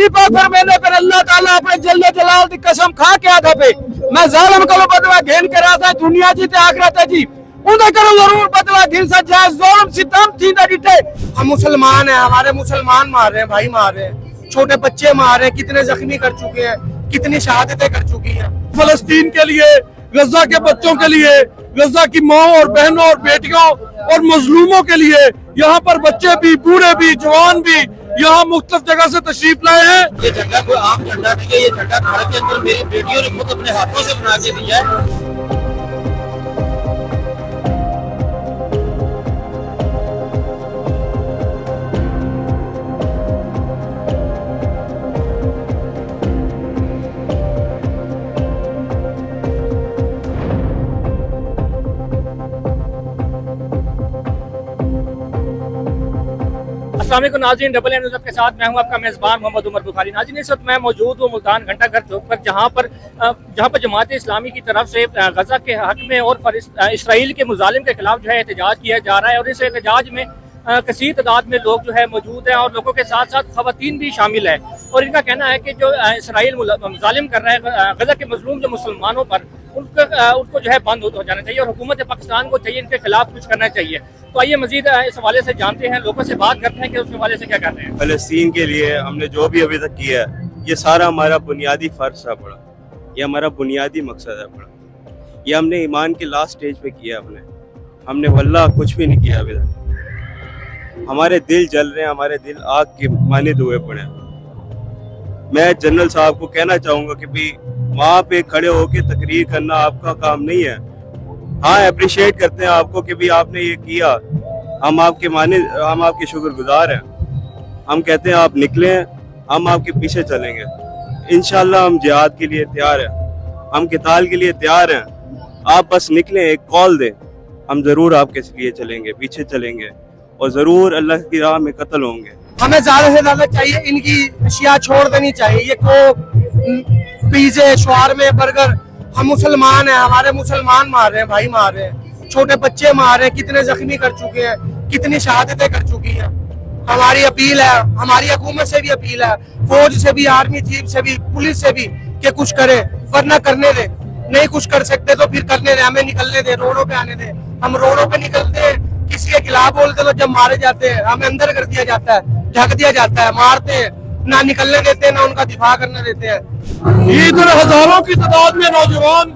नबी पाक फरमाते फिर अल्लाह ताला अपने जल्ले जलाल की कसम खा के आधा पे मैं जालिम को बदला घेन के रहा था दुनिया जी ते आखिरत जी उन्हें करो जरूर बदला घिन सा जाए ज़ुल्म सितम थी ना डिटे। हम मुसलमान हैं, हमारे मुसलमान मार रहे हैं, भाई मार रहे हैं, छोटे बच्चे मार रहे हैं, कितने जख्मी कर चुके हैं, कितनी शहादतें कर चुकी हैं। फलस्तीन के लिए, गजा के बच्चों के लिए, गजा की माँ और बहनों और बेटियों और मजलूमों के लिए यहाँ पर बच्चे भी, बूढ़े भी, जवान भी यहाँ मुख्तलिफ जगह से तशरीफ लाए हैं। ये झंडा कोई आम झंडा नहीं है, ये झंडा भारत के अंदर मेरी बेटियों ने खुद अपने हाथों से बना के दिया है। अस्सलाम वालेकुम नाज़रीन, डबल एन न्यूज़ के साथ मैं हूं आपका मेज़बान मोहम्मद उमर बुखारी। नाज़रीन, इस वक्त मैं मौजूद हूं मुल्तान घंटा घर चौक पर, जहां पर जमात इस्लामी की तरफ से गजा के हक में और इसराइल के मुजालिम के खिलाफ जो है एहतजाज किया जा रहा है और इस एहतजाज में कसीर तादाद में लोग जो है मौजूद हैं और लोगों के साथ साथ ख़वातीन भी शामिल है। और इनका कहना है कि जो इसराइल मुजालिम कर रहा है गजा के मजलूम जो मुसलमानों पर, उनको जो है बंद हो जाना चाहिए और हुकूमत पाकिस्तान को चाहिए इनके खिलाफ कुछ करना चाहिए। तो आइए मजीद इस हवाले से जानते हैं, लोगों से बात करते हैं कि उस हवाले से क्या कहते हैं। फलस्तीन के लिए हमने जो भी अभी तक किया है, ये सारा हमारा बुनियादी फ़र्ज है पड़ा, ये हमारा बुनियादी मकसद है पड़ा, ये हमने ईमान के लास्ट स्टेज पे किया हमने वल्लाह कुछ भी नहीं किया अभी तक। हमारे दिल जल रहे हैं, हमारे दिल आग के मानिद हुए पड़े हैं। मैं जनरल साहब को कहना चाहूँगा कि भाई वहाँ पे खड़े होके तकरीर करना आपका काम नहीं है। हाँ, अप्रिशिएट करते हैं आपको कि भाई आपने ये किया, हम आपके शुक्रगुजार हैं। हम कहते हैं आप निकलें, हम आपके पीछे चलेंगे। इंशाल्लाह हम जिहाद के लिए तैयार हैं, हम क़िताल के लिए तैयार हैं। आप बस निकलें, एक कॉल दें, हम ज़रूर आपके लिए चलेंगे, पीछे चलेंगे और ज़रूर अल्लाह की राह में कत्ल होंगे। हमें ज़्यादा से ज़्यादा चाहिए, इनकी अशिया छोड़ देनी चाहिए, ये कोक, पिज़्ज़े, शवारमे, बर्गर। हम मुसलमान हैं, हमारे मुसलमान मार रहे हैं, भाई मार रहे हैं, छोटे बच्चे मार रहे हैं, कितने जख्मी कर चुके हैं, कितनी शहादतें कर चुकी हैं। हमारी अपील है, हमारी हुकूमत से भी अपील है, फौज से भी, आर्मी चीफ से भी, पुलिस से भी कि कुछ करे, वरना करने दे। नहीं कुछ कर सकते तो फिर करने दे, हमें निकलने दे, रोडों पे आने दे। हम रोडों पे निकलते हैं, किसी के खिलाफ बोलते तो जब मारे जाते हैं हमें अंदर कर दिया जाता है, ढक दिया जाता है, मारते हैं, ना निकलने देते हैं, ना उनका दिफा करने देते हैं। इधर हजारों की तादाद में नौजवान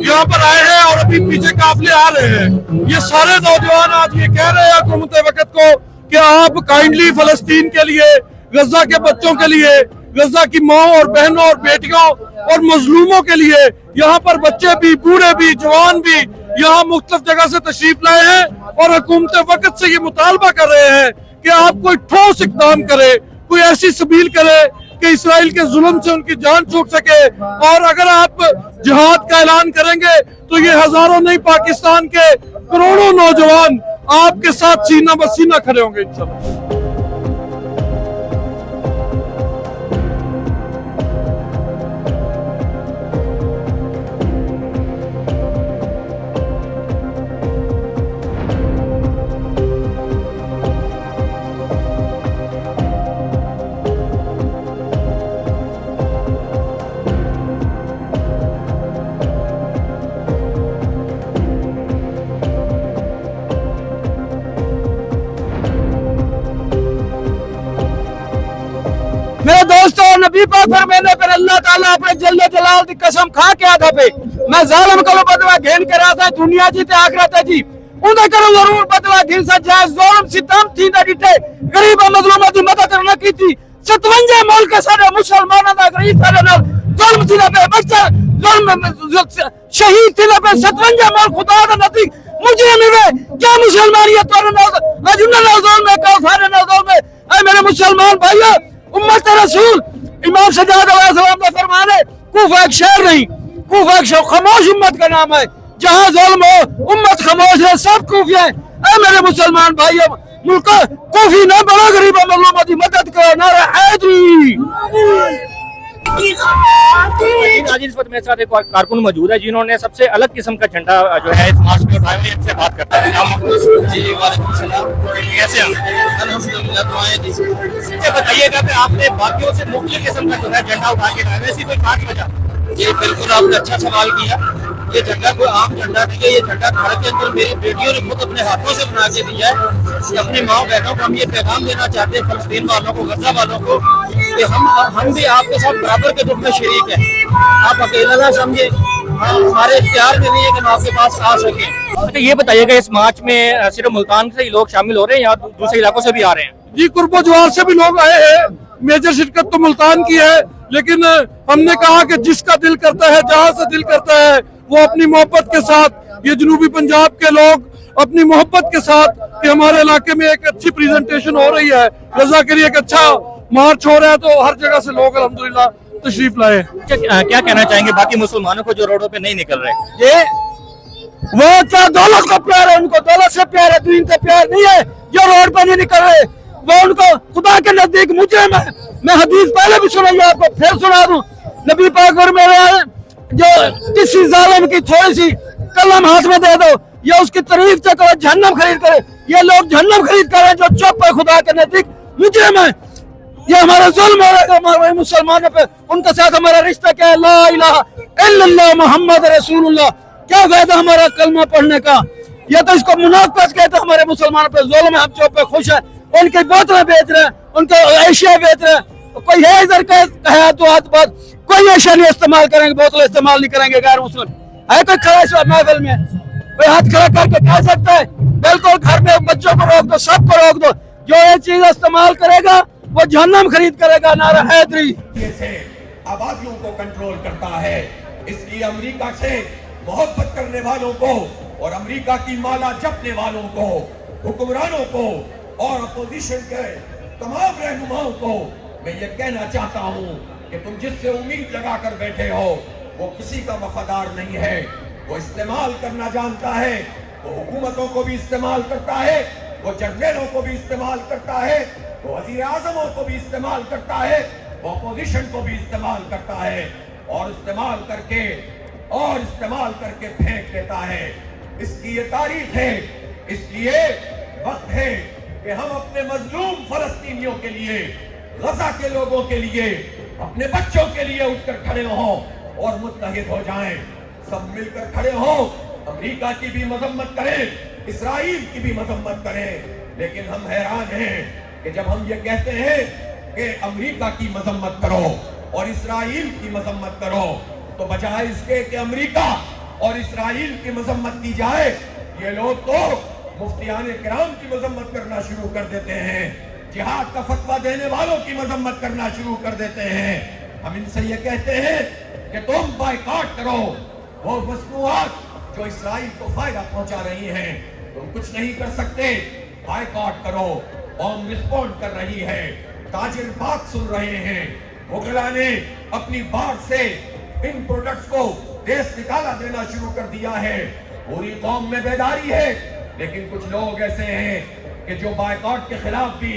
यहाँ पर आए हैं और अभी पीछे काफिले आ रहे हैं। ये सारे नौजवान आज ये कह रहे हैं हुकूमत वक्त को कि आप काइंडली फलस्तीन के लिए, गजा के बच्चों के लिए, गजा की माँ और बहनों और बेटियों और मजलूमों के लिए यहाँ पर बच्चे भी, बूढ़े भी, जवान भी यहाँ मुख्तलिफ जगह से तशरीफ लाए हैं और हुकूमत वक्त से ये मुतालबा कर रहे हैं कि आप कोई ठोस इक़दाम करे, कोई ऐसी सबील करे कि इसराइल के जुल्म से उनकी जान छूट सके। और अगर आप जिहाद का ऐलान करेंगे तो ये हजारों नहीं, पाकिस्तान के करोड़ों नौजवान आपके साथ सीना बसीना खड़े होंगे इंशाल्लाह। मेरे दोस्तों, नबी पाक फरमाते फिर अल्लाह ताला अपने जल्ले जलाल की कसम खा के आधा पे मैं जालिम को बदला घेन के रहा था दुनिया जी ते आखिरत जी उन्हें करो जरूर बदला घिन सा जाए ज़ुल्म सितम थी ना डिटे। गरीब मजलूमां दी मदद न की थी, 57 मुल्क सारे मुसलमानों दा गरीब सारे नाल ज़ुल्म थी ना पे बच्चा ज़ुल्म शहीद थी ना पे 57 मुल्क खुदा दा नबी मुजरिम हुए क्या मुसलमानियत तोरे नाल अजुन नाल ज़ुल्म है, का सारे नाल ज़ुल्म है। ऐ मेरे मुसलमान भाइयों, उम्मत रसूल इमाम सज्जाद अलैहिस्सलाम का फरमान है, कूफा एक शहर नहीं, कूफा एक खामोश उम्मत का नाम है, जहाँ जुल्म हो उम्मत खामोश है, सब कूफी है। ऐ मेरे मुसलमान भाइयों, मुल्क कूफी ना बड़ा गरीब मजलूम की मदद करो, नारा हैदरी। नाज़रीन, इस वक्त मेरे साथ एक और कारकुन मौजूद है जिन्होंने सबसे अलग किस्म का झंडा जो है इस मार्च में उठाया। मैं इनसे बात करता हूँ। जी वालेकुम सलाम। कैसे हैं? अल्हम्दुलिल्लाह, दुआएं दी। ये बताइएगा कि आपने बाकियों से मुख्तलिफ किस्म का जो है झंडा उठा के लाया, ऐसी कोई खास वजह? जी बिल्कुल, आपने अच्छा सवाल किया। ये झंडा कोई आम झंडा नहीं है, ये झंडा घर के अंदर मेरी बेटियों ने खुद अपने हाथों से बना के दिया है। कि अपनी माँ बहनों को हम ये पैगाम देना चाहते हैं, फलस्तीन वालों को, गजा वालों को, कि हम भी आपके साथ बराबर के दुख में शरीक हैं। आप अकेला ना समझे, हमारे इख्तियार में नहीं है कि हम आपके पास आ सकें। अच्छा, ये बताइएगा इस मार्च में सिर्फ मुल्तान से ही लोग शामिल हो रहे हैं या दूसरे इलाकों से भी आ रहे हैं? जी, कुर्बो जवार से भी लोग आए हैं। मेजर शिरकत तो मुल्तान की है, लेकिन हमने कहा कि जिसका दिल करता है, जहां से दिल करता है, वो अपनी मोहब्बत के साथ, ये जनूबी पंजाब के लोग अपनी मोहब्बत के साथ कि हमारे इलाके में एक अच्छी प्रेजेंटेशन हो रही है, गजा के लिए एक अच्छा मार्च हो रहा है, तो हर जगह से लोग अल्हम्दुलिल्लाह तशरीफ लाए। क्या कहना चाहेंगे बाकी मुसलमानों को जो रोडों पे नहीं निकल रहे? ये वो क्या दौलत का प्यार है, उनको दौलत से प्यार है, दीन से प्यार नहीं है जो रोड पर नहीं निकल रहे। वो उनको खुदा के नजदीक मुजरिम है। मैं हदीस पहले भी सुनाई, आपको फिर सुना दूं। नबी पाक और मेरा जो किसी जालिम की थोड़ी सी कलम हाथ में दे दो या उसकी तारीफ से करो, जहन्नम खरीद करे। ये लोग जहन्नम खरीद कर रहे हैं जो चुप है, खुदा के नजदीक मुजरिम है। ये हमारा जुल्म हो रहा है हमारे मुसलमानों पे। उनके साथ हमारा रिश्ता क्या है? ला इलाहा इल्लल्लाह मुहम्मद रसूलुल्लाह। क्या फायदा हमारा कलमा पढ़ने का? ये तो इसको मुनाफिक कहते हैं। हमारे मुसलमानों पे जुल्म है, हम चुप है, खुश है। उनकी बोतलें बेच रहे हैं, उनके एशिया बेच रहे हैं। कोई है इधर का तो हाथ बात, कोई एशिया नहीं इस्तेमाल करेंगे, बोतल इस्तेमाल नहीं करेंगे गैर मुस्लिम। है कोई खड़ा इस महफिल में? कोई हाथ खड़ा करके कह सकता है? बिल्कुल, घर में बच्चों को रोक दो, सबको रोक दो। जो ये चीज इस्तेमाल करेगा वो जहन्नम खरीद करेगा। नारा हैदरी से आबादियों को कंट्रोल करता है। इसलिए अमेरिका से मोहब्बत करने वालों को और अमेरिका की माला जपने वालों को, हुक्मरानों को और अपोजिशन के तमाम रहनुमाओं को मैं ये कहना चाहता हूँ कि तुम जिससे उम्मीद लगा कर बैठे हो वो किसी का वफादार नहीं है। वो इस्तेमाल करना जानता है, वो हुकूमतों को भी इस्तेमाल करता है, वो जनरलों को भी इस्तेमाल करता है, वो वज़ीर आज़मों को भी इस्तेमाल करता है, वो अपोजिशन को भी इस्तेमाल करता है और इस्तेमाल करके फेंक देता है। इसकी ये तारीख है। इसलिए वक्त है कि हम अपने मजलूम फलस्तीनियों के लिए, गजा के लोगों के लिए, अपने बच्चों के लिए उठकर खड़े हों और मुत्तहिद हो जाएं। सब मिलकर खड़े हों, अमेरिका की भी मजम्मत करें, इसराइल की भी मजम्मत करें। लेकिन हम हैरान हैं कि जब हम ये कहते हैं कि अमेरिका की मजम्मत करो और इसराइल की मजम्मत करो, तो बजाय इसके कि अमेरिका और इसराइल की मजम्मत की जाए, ये लोग तो मुफ्तियाने किराम की मजम्मत करना शुरू कर देते हैं, जिहाद का फतवा देने वालों की मजम्मत करना शुरू कर देते हैं। हम इनसे ये कहते हैं कि तुम बायकॉट करो वो मसनूआत जो इसराइल को फायदा पहुंचा रही हैं। तुम कुछ नहीं कर सकते, बायकॉट करो। कौम रिस्पॉन्ड कर रही है, ताजिर बात सुन रहे हैं। मुगला ने अपनी बाढ़ से इन प्रोडक्ट्स को देश निकाला देना शुरू कर दिया है। पूरी कौम में बेदारी है, लेकिन कुछ लोग ऐसे हैं कि जो बायकॉट के खिलाफ भी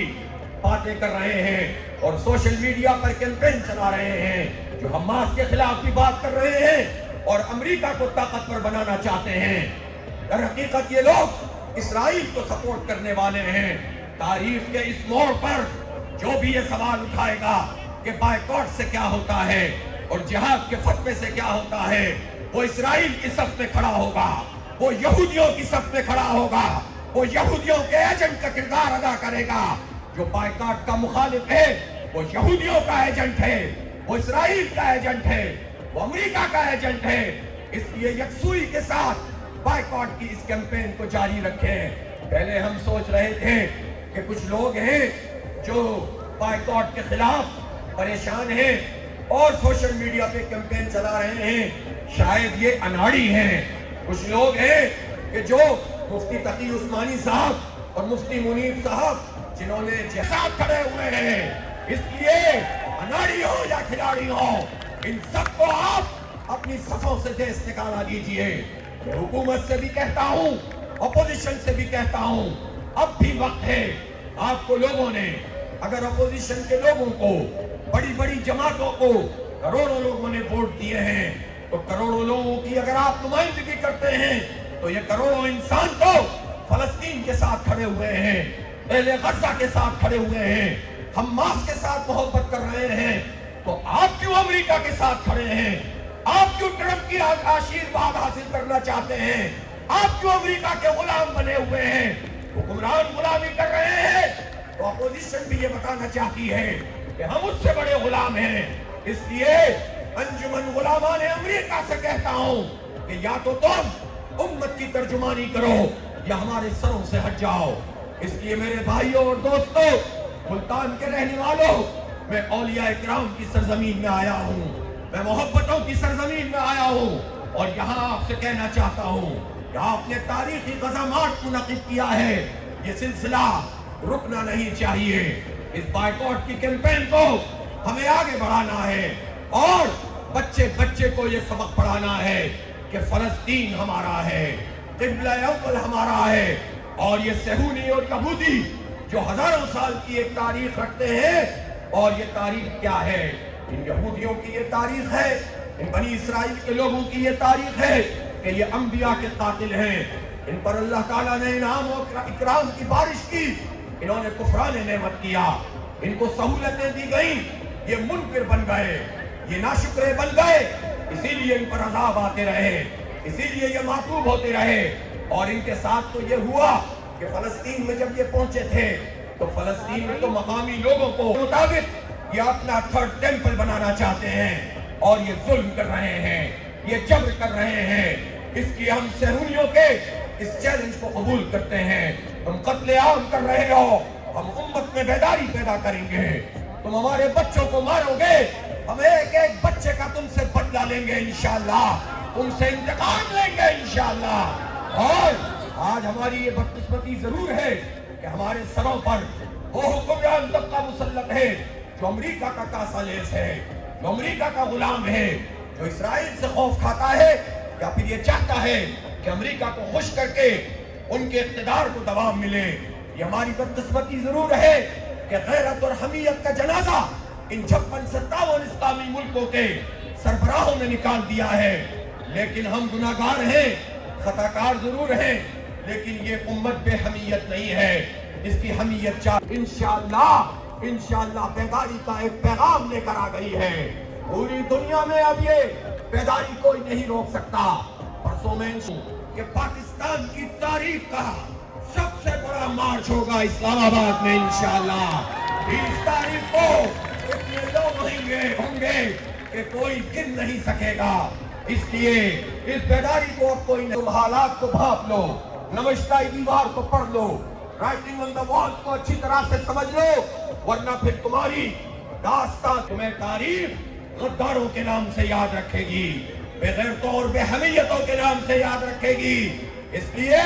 बातें कर रहे हैं और सोशल मीडिया पर कैंपेन चला रहे हैं, जो हमास के खिलाफ भी बात कर रहे हैं और अमेरिका को ताकतवर बनाना चाहते हैं। दर हकीकत ये लोग इसराइल को सपोर्ट करने वाले हैं। तारीख के इस मोड़ पर जो भी ये सवाल उठाएगा कि बायकॉट से क्या होता है और जिहाद के फतवे से क्या होता है, वो इसराइल की सफ में खड़ा होगा, वो यहूदियों की सफ में खड़ा होगा, वो यहूदियों के एजेंट का किरदार अदा करेगा। जो बायकॉट का मुखालिफ है वो यहूदियों का एजेंट है, वो इसराइल का एजेंट है, वो अमेरिका का एजेंट है। इसलिए यकसुई के साथ बायकॉट की इस कैंपेन को जारी रखें। पहले हम सोच रहे थे कि कुछ लोग हैं जो बायकॉट के खिलाफ परेशान हैं और सोशल मीडिया पे कैंपेन चला रहे हैं, शायद ये अनाड़ी हैं। कुछ लोग हैं कि जो मुफ्ती तकी उस्मानी साहब और मुफ्ती मुनीब साहब जिन्होंने जिहाद खड़े हुए हैं, इसलिए अनाड़ी हो या खिलाड़ी हो, इन सबको आप अपनी सफों से देश निकाला दीजिए। मैं हुकूमत से भी कहता हूँ, अपोजिशन से भी कहता हूँ, अब भी वक्त है। आपको लोगों ने अगर अपोजिशन के लोगों को, बड़ी बड़ी जमातों को करोड़ों लोगों ने वोट दिए हैं, तो करोड़ों लोगों की अगर आप नुमाइंदगी करते हैं तो ये करोड़ों इंसान तो फलस्तीन के साथ खड़े हुए हैं, पहले गजा के साथ खड़े हुए हैं, हमास के साथ मोहब्बत कर रहे हैं, तो आप क्यों अमेरिका के साथ खड़े हैं? आप क्यों ट्रंप की आशीर्वाद हासिल करना चाहते हैं? आप क्यों अमेरिका के गुलाम बने हुए हैं? हुक्मरान गुलामी कर रहे हैं तो अपोजिशन भी ये बताना चाहती है कि हम उससे बड़े गुलाम हैं। इसलिए अंजुमन गुलामान अमेरिका से कहता हूं कि या तो तुम उम्मत की तर्जुमानी करो या हमारे सरों से हट जाओ। इसलिए मेरे भाइयों और दोस्तों, मुल्तान के रहने वालों, मैं औलिया इकराम की सरजमीन में आया हूँ, मैं मोहब्बतों की सरजमीन में आया हूँ और यहाँ आपसे कहना चाहता हूँ कि आपने तारीखी गज़ामात मुनक़िद किया है, ये सिलसिला रुकना नहीं चाहिए। इस बायकॉट की कैंपेन को हमें आगे बढ़ाना है और बच्चे बच्चे को ये सबक पढ़ाना है कि फलस्तीन हमारा है, क़िबला अव्वल हमारा है और ये सहूनी और यहूदी जो हजारों साल की एक तारीख रखते हैं, और ये तारीख क्या है? इन यहूदियों की ये तारीख है, इन बनी इसराइल के लोगों की ये तारीख है कि ये अंबिया के कातिल हैं, इन पर अल्लाह ताला ने इनाम और इकराम की बारिश की, इन्होंने कुफरान नेमत किया, इनको सहूलतें दी गई, ये मुनकिर बन गए, ये नाशुक्रे बन गए, इसीलिए इन पर अजाब आते रहे, इसीलिए ये मातूब होते रहे। और इनके साथ तो ये हुआ कि फलस्तीन में जब ये पहुंचे थे तो फलस्तीन में तो मकामी लोगों को मुताबिक ये अपना थर्ड टेंपल बनाना चाहते हैं और ये जुल्म कर रहे हैं, ये जबर कर रहे हैं। इसलिए हम सहूनियों के इस चैलेंज को कबूल करते हैं। तुम कत्ले आम कर रहे हो, हम उम्मत में बेदारी पैदा करेंगे। तुम हमारे बच्चों को मारोगे, हम एक एक बच्चे का तुमसे बदला लेंगे इंशाअल्लाह, तुमसे इंतकाम लेंगे इंशाअल्लाह। और आज हमारी ये बदकिस्मती जरूर है कि हमारे सरों पर वो हुक्मरान तबका मुसल्लत है जो अमेरिका का कासालेस है, जो अमेरिका का गुलाम है, जो इसराइल से खौफ खाता है या फिर ये चाहता है कि अमेरिका को खुश करके उनके इक़्तिदार को दवाम मिले। ये हमारी बदकिस्मती जरूर है कि गैरत और हमीयत का जनाजा इन 56-57 इस्लामी मुल्कों के सरबराहों ने निकाल दिया है। लेकिन हम गुनाहगार हैं, खताकार जरूर हैं, लेकिन ये उम्मत बेहमीयत नहीं है, इसकी हमीयत चाह इंशाअल्लाह बेदारी का एक पैगाम लेकर आ गई है। पूरी दुनिया में अब ये बेदारी कोई नहीं रोक सकता। परसों में कि पाकिस्तान की तारीख का सबसे बड़ा मार्च होगा इस्लामाबाद में इंशाअल्लाह। 20 तारीख को इतने लोग होंगे कि कोई गिन नहीं सकेगा। इसलिए इस बेदारी को अब कोई नहीं, हालात को भाप लो, नमस्ताई दीवार को पढ़ लो, राइटिंग ऑन द वॉल को अच्छी तरह से समझ लो, वरना फिर तुम्हारी दास्तान तुम्हें तारीख गद्दारों के नाम से याद रखेगी, बेगैरतों और बेहमीयतों के नाम से याद रखेगी। इसलिए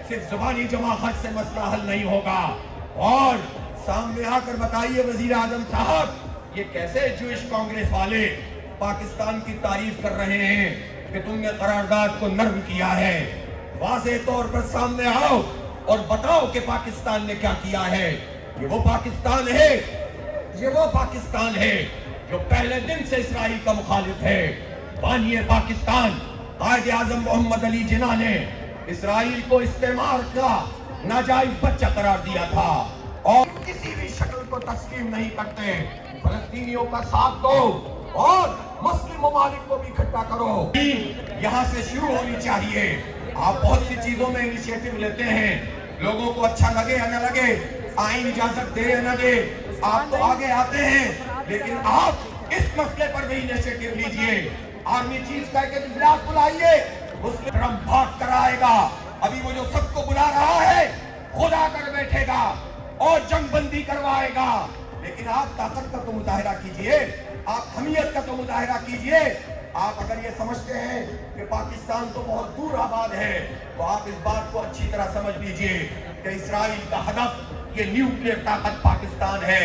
सिर्फ जुबानी जमाखत से मसला हल नहीं होगा। और सामने आकर बताइए वजीर आजम साहब, ये कैसे जूइश कांग्रेस वाले पाकिस्तान की तारीफ कर रहे हैं कि तुमने करारदाद को नर्म किया है। वाज़ेह तौर पर सामने आओ और बताओ कि पाकिस्तान ने क्या किया है। ये वो पाकिस्तान है, ये वो पाकिस्तान है जो पहले दिन से इसराइल का मुखालिफ है। बानिए पाकिस्तान कायदे आजम मोहम्मद अली जिन्ना ने इसराइल को इस्तेमार का नाजायज बच्चा करार दिया था और किसी भी शक्ल को तस्लीम नहीं करते। फलस्तीनियों का साथ दो और मुस्लिम ममालिक को भी इकट्ठा करो। यहाँ से शुरू होनी चाहिए। आप बहुत सी चीजों में इनिशिएटिव लेते हैं, लोगों को अच्छा लगे या न लगे, आईन इजाजत दे या न दे, आप तो आगे आते हैं, लेकिन आप इस मसले पर भी इनिशिएटिव लीजिए। आर्मी चीफ कह के इजलास बुलाइए, मुस्लिम ट्रंप भाग कर आएगा। अभी वो जो सबको बुला रहा है खुद आकर बैठेगा और जंगबंदी करवाएगा। लेकिन आप ताकत का तो मुजाहिरा कीजिए, आप हमीयत का तो मुजाहिरा कीजिए। आप अगर ये समझते हैं कि पाकिस्तान तो बहुत दूर आबाद है, तो आप इस बात को अच्छी तरह समझ लीजिए कि इसराइल का हदफ ये न्यूक्लियर ताकत पाकिस्तान है।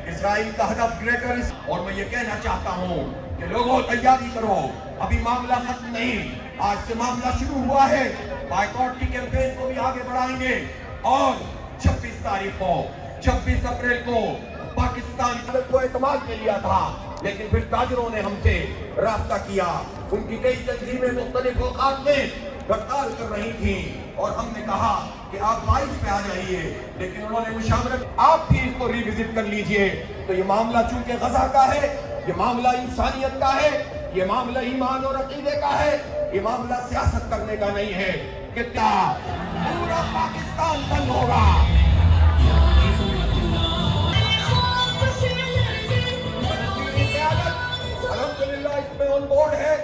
इसराइल का हदफ ग्रेटर। और मैं ये कहना चाहता हूँ कि लोगों तैयारी करो, अभी मामला खत्म नहीं, आज से मामला शुरू हुआ है। बायकॉट की कैंपेन को भी आगे बढ़ाएंगे और 26 तारीख को 26 अप्रैल को पाकिस्तान को एतमाद में लिया था, लेकिन फिर ताजरों ने हमसे राब्ता किया। उनकी कई तंजीमें मुख्तलिफ औकात में हड़ताल कर रही थी और हमने कहा कि आप 22 पे आ जाइए, लेकिन उन्होंने मुशावरत, आप भी इसको रिविजिट कर लीजिए। तो ये मामला चूंकि गजा का है, ये मामला इंसानियत का है, ये मामला ईमान और अकीदे का है, ये मामला सियासत करने का नहीं है कि क्या पूरा पाकिस्तान बंद होगा। अल्हम्दुलिल्लाह इसमें ऑन बोर्ड है,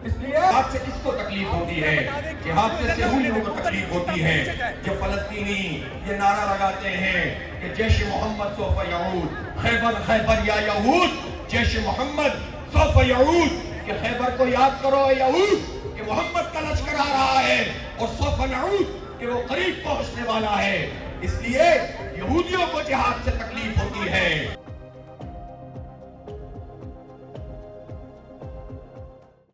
इसलिए हाथ से किसको तकलीफ होती है, जिहाद से सहूलियों को तकलीफ होती है। जो फलस्तीनी ये नारा लगाते हैं कि जैश मोहम्मद सौफ यऊद, खैबर खैबर या यहूद, जैश मोहम्मद सौफ यऊद, कि खैबर को याद करो यहूद, कि मोहम्मद का लश्कर आ रहा है, और सौफ यऊद कि वो करीब पहुंचने वाला है। इसलिए यहूदियों को जिहाद से तकलीफ होती है।